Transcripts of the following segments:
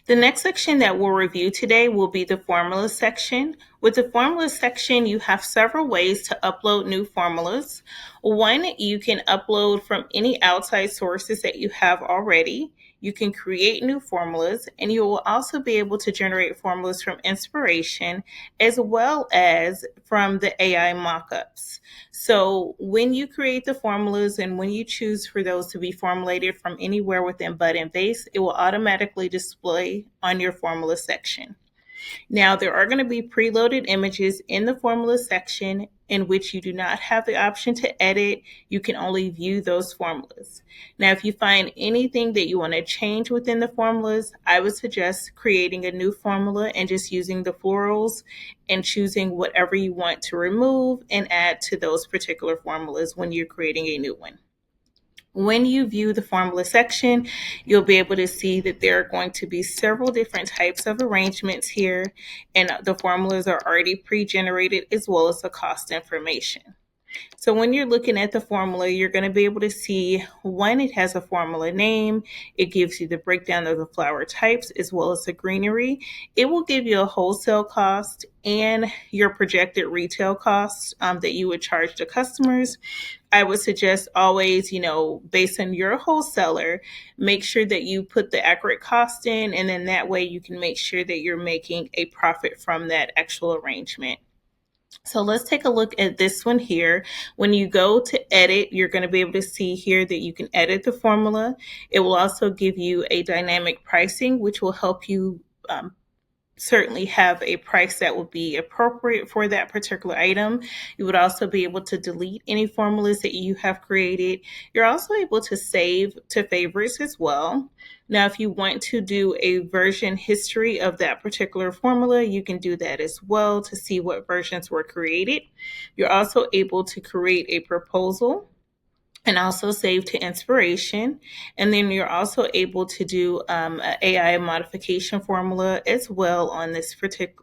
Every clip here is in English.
The next section that we'll review today will be the formula section. With the formula section, you have several ways to upload new formulas. One, you can upload from any outside sources that you have already. You can create new formulas, and you will also be able to generate formulas from inspiration as well as from the AI mockups. So when you create the formulas and when you choose for those to be formulated from anywhere within Bud Base, it will automatically display on your formula section. Now, there are going to be preloaded images in the formula section in which you do not have the option to edit. You can only view those formulas. Now, if you find anything that you want to change within the formulas, I would suggest creating a new formula and just using the florals and choosing whatever you want to remove and add to those particular formulas when you're creating a new one. When you view the formula section, you'll be able to see that there are going to be several different types of arrangements here, and the formulas are already pre-generated as well as the cost information. So when you're looking at the formula, you're going to be able to see, one, it has a formula name. It gives you the breakdown of the flower types as well as the greenery. It will give you a wholesale cost and your projected retail costs that you would charge to customers. I would suggest always, based on your wholesaler, make sure that you put the accurate cost in, and then that way you can make sure that you're making a profit from that actual arrangement. So let's take a look at this one here. When you go to edit, you're going to be able to see here that you can edit the formula. It will also give you a dynamic pricing, which will help you certainly have a price that would be appropriate for that particular item. You would also be able to delete any formulas that you have created. You're also able to save to favorites as well. Now, if you want to do a version history of that particular formula, you can do that as well to see what versions were created. You're also able to create a proposal and also save to inspiration. And then you're also able to do an AI modification formula as well on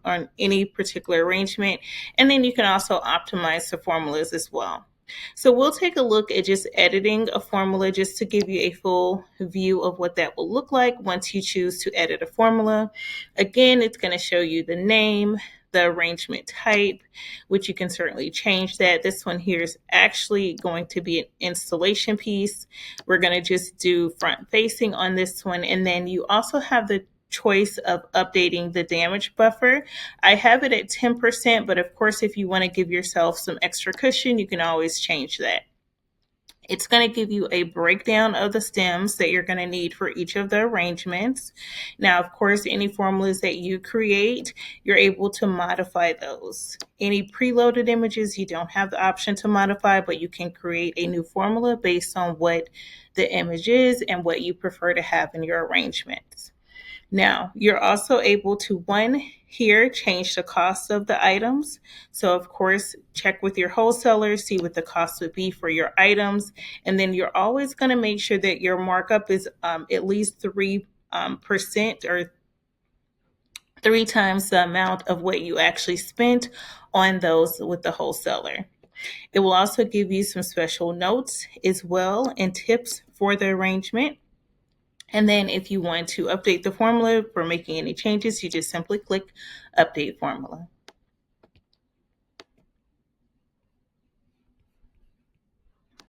on any particular arrangement. And then you can also optimize the formulas as well. So we'll take a look at just editing a formula just to give you a full view of what that will look like once you choose to edit a formula. Again, it's going to show you the name, the arrangement type, which you can certainly change that. This one here is actually going to be an installation piece. We're going to just do front facing on this one. And then you also have the choice of updating the damage buffer. I have it at 10%, but of course, if you want to give yourself some extra cushion, you can always change that. It's going to give you a breakdown of the stems that you're going to need for each of the arrangements. Now, of course, any formulas that you create, you're able to modify those. Any preloaded images, you don't have the option to modify, but you can create a new formula based on what the image is and what you prefer to have in your arrangements. Now, you're also able to, one, here change the cost of the items. So, of course, check with your wholesaler, see what the cost would be for your items. And then you're always going to make sure that your markup is at least 3% or 3 times the amount of what you actually spent on those with the wholesaler. It will also give you some special notes as well and tips for the arrangement. And then if you want to update the formula for making any changes, you just simply click Update Formula.